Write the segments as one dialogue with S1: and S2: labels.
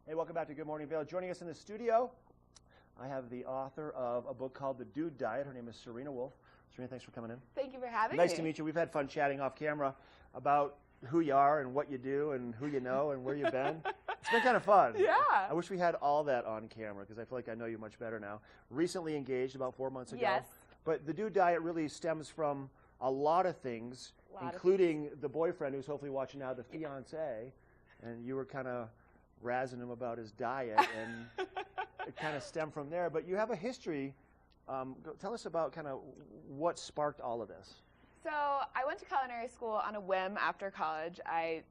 S1: Hey, welcome back to Good Morning Vail. Joining us in the studio, I have the author of a book called The Dude Diet. Her name is Serena Wolf. Serena, thanks for coming in.
S2: Thank you for having me.
S1: Nice to meet you. We've had fun chatting off camera about who you are and what you do and who you know and where you've been. It's been kind of fun.
S2: Yeah.
S1: I wish we had all that on camera because I feel like I know you much better now. Recently engaged about 4 months ago.
S2: Yes.
S1: But the Dude Diet really stems from a lot of things, including the boyfriend who's hopefully watching now, the fiance, and you were kind of razzing him about his diet, and it kind of stemmed from there. But you have a history. Tell us about kind of what sparked all of this.
S2: So I went to culinary school on a whim after college.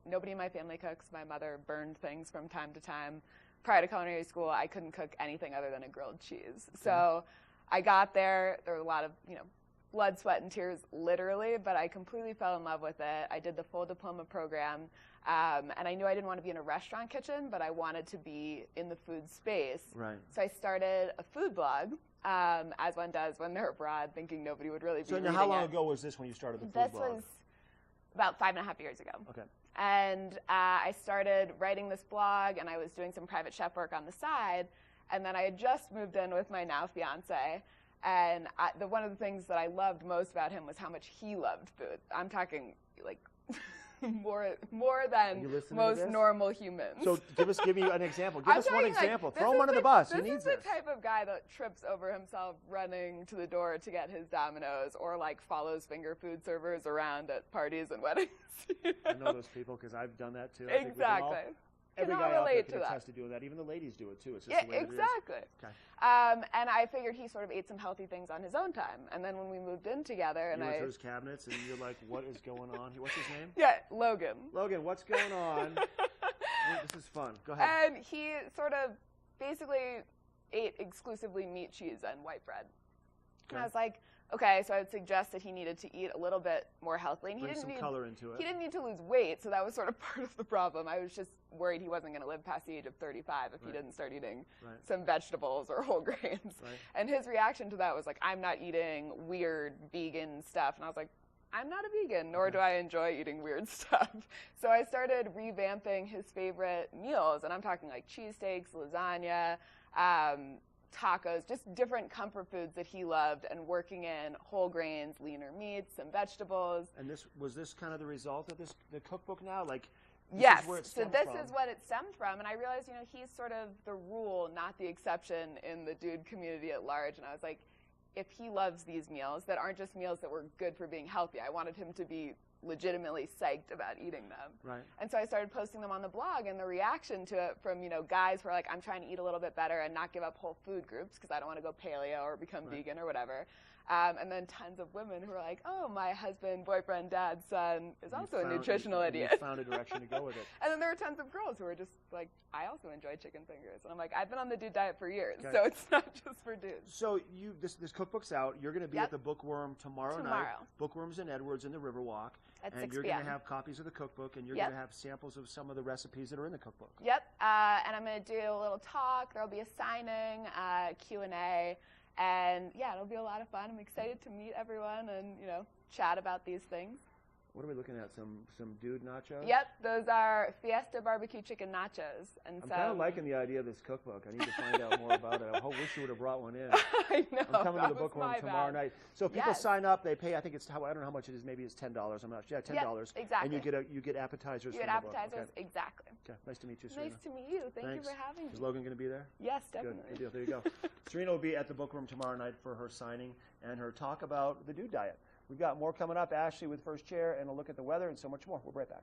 S2: Nobody in my family cooks. My mother burned things from time to time. Prior to culinary school, I couldn't cook anything other than a grilled cheese. Okay. So I got there. There were a lot of, blood, sweat, and tears, literally, but I completely fell in love with it. I did the full diploma program, and I knew I didn't want to be in a restaurant kitchen, but I wanted to be in the food space.
S1: Right.
S2: So I started a food blog, as one does when they're abroad, thinking nobody would really be reading it.
S1: So how long ago was this when you started the food blog?
S2: This was about 5.5 years ago.
S1: Okay.
S2: And I started writing this blog, and I was doing some private chef work on the side, and then I had just moved in with my now fiance. And one of the things that I loved most about him was how much he loved food. I'm talking like more than most normal humans.
S1: So give me an example. Give us one example.
S2: Like,
S1: throw him under the bus. He needs
S2: this. This is the type of guy that trips over himself running to the door to get his Domino's, or like follows finger food servers around at parties and weddings.
S1: I know those people because I've done that too.
S2: Exactly.
S1: Every guy out there can attest to doing that. Even the ladies do it too. It's just the way
S2: exactly.
S1: It is. Okay.
S2: And I figured he sort of ate some healthy things on his own time. And then when we moved in together, and
S1: you went through his cabinets, and you're like, "What is going on here? What's his name?"
S2: Yeah, Logan.
S1: Logan, what's going on? This is fun. Go ahead.
S2: And he sort of basically ate exclusively meat, cheese, and white bread. Okay. And I was like, okay, so I would suggest that he needed to eat a little bit more healthily. And
S1: Bring some color into it.
S2: He didn't need to lose weight, so that was sort of part of the problem. I was just worried he wasn't going to live past the age of 35 if he didn't start eating some vegetables or whole grains. Right. And his reaction to that was like, I'm not eating weird vegan stuff. And I was like, I'm not a vegan, nor do I enjoy eating weird stuff. So I started revamping his favorite meals, and I'm talking like cheesesteaks, lasagna, tacos, just different comfort foods that he loved, and working in whole grains, leaner meats, some vegetables.
S1: And was this kind of the result of the cookbook now? Like,
S2: yes, so this is what it stemmed from, and I realized, he's sort of the rule, not the exception in the dude community at large, and I was like, if he loves these meals that aren't just meals that were good for being healthy, I wanted him to be legitimately psyched about eating them.
S1: Right.
S2: And so I started posting them on the blog, and the reaction to it from, guys who are like, I'm trying to eat a little bit better and not give up whole food groups because I don't want to go paleo or become vegan or whatever. And then tons of women who are like, oh, my husband, boyfriend, dad, son is also a nutritional idiot.
S1: You found a direction to go with it.
S2: And then there are tons of girls who are just like, I also enjoy chicken fingers. And I'm like, I've been on the dude diet for years, so it's not just for dudes.
S1: So this cookbook's out. You're going to be at the Bookworm tomorrow night. Bookworm's in Edwards in the Riverwalk.
S2: At 6
S1: and you're
S2: p.m.
S1: going to have copies of the cookbook, and you're going to have samples of some of the recipes that are in the cookbook.
S2: Yep. And I'm going to do a little talk. There'll be a signing, Q&A. And yeah, it'll be a lot of fun. I'm excited to meet everyone and, chat about these things.
S1: What are we looking at? Some dude nachos?
S2: Yep, those are Fiesta barbecue chicken nachos. And
S1: I'm kind of liking the idea of this cookbook. I need to find out more about it. I wish you would have brought one in.
S2: I know.
S1: I'm coming to the Bookworm tomorrow night. So if people sign up, they pay. I think I don't know how much it is. Maybe it's $10. I'm not sure. Yeah, $10.
S2: Yep, exactly.
S1: And you get appetizers.
S2: You get appetizers, exactly.
S1: Okay, nice to meet you, Serena.
S2: Nice to meet you. Thank you for having me.
S1: Is Logan going to be there?
S2: Yes, definitely.
S1: Good deal. There you go. Serena will be at the Bookworm tomorrow night for her signing and her talk about the dude diet. We've got more coming up. Ashley with First Chair and a look at the weather and so much more. We'll be right back.